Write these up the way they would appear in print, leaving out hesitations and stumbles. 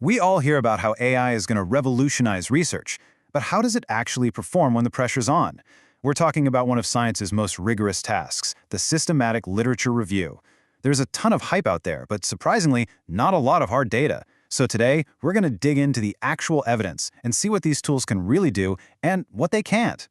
We all hear about how AI is going to revolutionize research, but how does it actually perform when the pressure's on? We're talking about one of science's most rigorous tasks, the systematic literature review. There's a ton of hype out there, but surprisingly, not a lot of hard data. So today, we're going to dig into the actual evidence and see what these tools can really do and what they can't.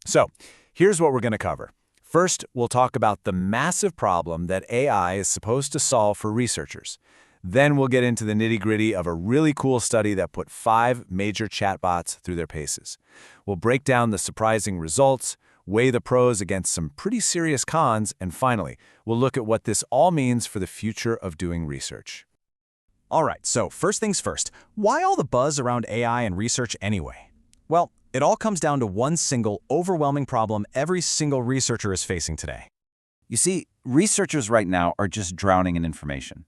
So, here's what we're going to cover. First, we'll talk about the massive problem that AI is supposed to solve for researchers. Then we'll get into the nitty-gritty of a really cool study that put 5 major chatbots through their paces. We'll break down the surprising results, weigh the pros against some pretty serious cons, and finally, we'll look at what this all means for the future of doing research. All right, so first things first, why all the buzz around AI and research anyway? Well, it all comes down to one single, overwhelming problem every single researcher is facing today. You see, researchers right now are just drowning in information.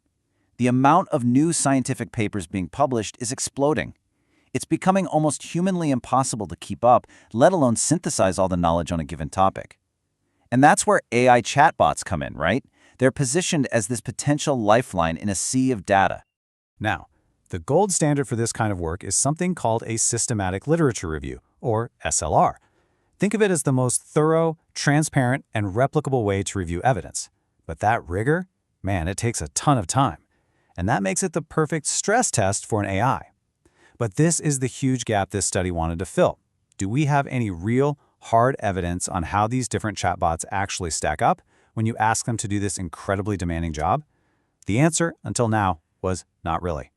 The amount of new scientific papers being published is exploding. It's becoming almost humanly impossible to keep up, let alone synthesize all the knowledge on a given topic. And that's where AI chatbots come in, right? They're positioned as this potential lifeline in a sea of data. Now, the gold standard for this kind of work is something called a systematic literature review, or SLR. Think of it as the most thorough, transparent, and replicable way to review evidence. But that rigor? Man, it takes a ton of time. And that makes it the perfect stress test for an AI. But this is the huge gap this study wanted to fill. Do we have any real, hard evidence on how these different chatbots actually stack up when you ask them to do this incredibly demanding job? The answer, until now, was not really.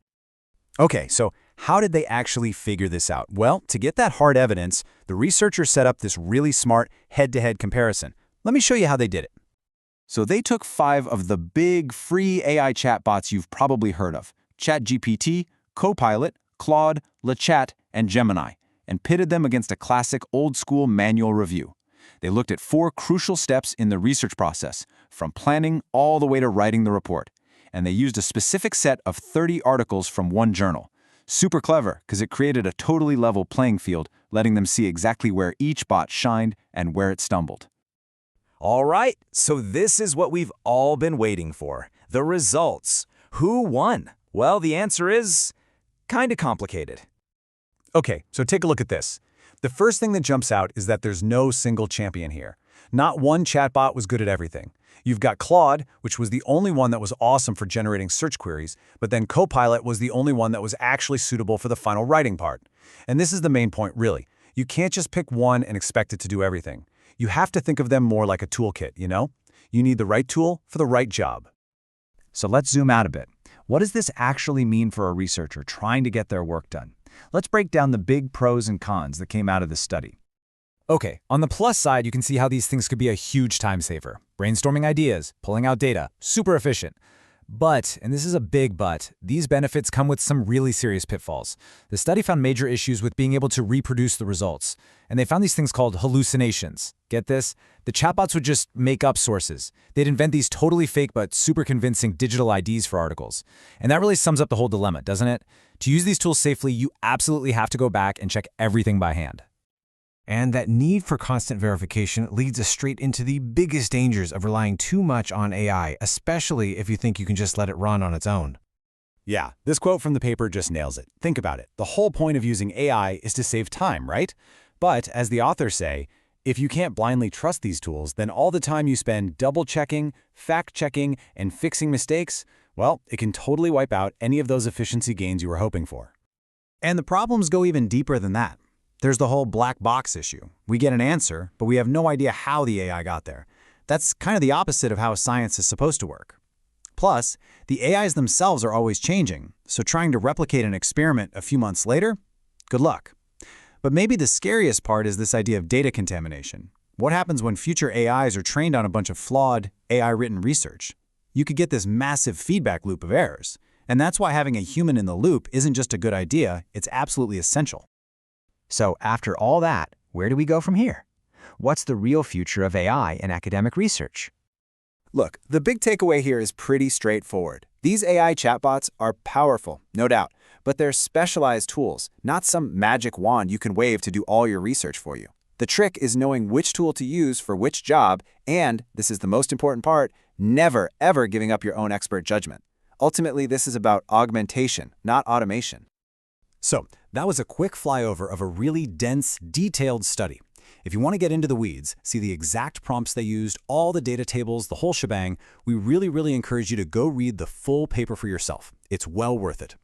Okay, so how did they actually figure this out? Well, to get that hard evidence, the researchers set up this really smart head-to-head comparison. Let me show you how they did it. So they took 5 of the big free AI chatbots you've probably heard of, ChatGPT, Copilot, Claude, LeChat, and Gemini, and pitted them against a classic old-school manual review. They looked at 4 crucial steps in the research process, from planning all the way to writing the report. And they used a specific set of 30 articles from one journal. Super clever, because it created a totally level playing field, letting them see exactly where each bot shined and where it stumbled. All right, so this is what we've all been waiting for, the results. Who won? Well, the answer is kind of complicated. Okay, so take a look at this. The first thing that jumps out is that there's no single champion here. Not one chatbot was good at everything. You've got Claude, which was the only one that was awesome for generating search queries, but then Copilot was the only one that was actually suitable for the final writing part. And this is the main point, really. You can't just pick one and expect it to do everything. You have to think of them more like a toolkit, you know? You need the right tool for the right job. So let's zoom out a bit. What does this actually mean for a researcher trying to get their work done? Let's break down the big pros and cons that came out of this study. Okay, on the plus side, you can see how these things could be a huge time saver. Brainstorming ideas, pulling out data, super efficient. But, and this is a big but, these benefits come with some really serious pitfalls. The study found major issues with being able to reproduce the results. And they found these things called hallucinations. Get this? The chatbots would just make up sources. They'd invent these totally fake but super convincing digital IDs for articles. And that really sums up the whole dilemma, doesn't it? To use these tools safely, you absolutely have to go back and check everything by hand. And that need for constant verification leads us straight into the biggest dangers of relying too much on AI, especially if you think you can just let it run on its own. Yeah, this quote from the paper just nails it. Think about it. The whole point of using AI is to save time, right? But, as the authors say, if you can't blindly trust these tools, then all the time you spend double-checking, fact-checking, and fixing mistakes, well, it can totally wipe out any of those efficiency gains you were hoping for. And the problems go even deeper than that. There's the whole black box issue. We get an answer, but we have no idea how the AI got there. That's kind of the opposite of how science is supposed to work. Plus, the AIs themselves are always changing, so trying to replicate an experiment a few months later, good luck. But maybe the scariest part is this idea of data contamination. What happens when future AIs are trained on a bunch of flawed, AI-written research? You could get this massive feedback loop of errors. And that's why having a human in the loop isn't just a good idea, it's absolutely essential. So after all that, where do we go from here? What's the real future of AI in academic research? Look, the big takeaway here is pretty straightforward. These AI chatbots are powerful, no doubt, but they're specialized tools, not some magic wand you can wave to do all your research for you. The trick is knowing which tool to use for which job, and, this is the most important part, never, ever giving up your own expert judgment. Ultimately, this is about augmentation, not automation. So, that was a quick flyover of a really dense, detailed study. If you want to get into the weeds, see the exact prompts they used, all the data tables, the whole shebang, we really encourage you to go read the full paper for yourself. It's well worth it.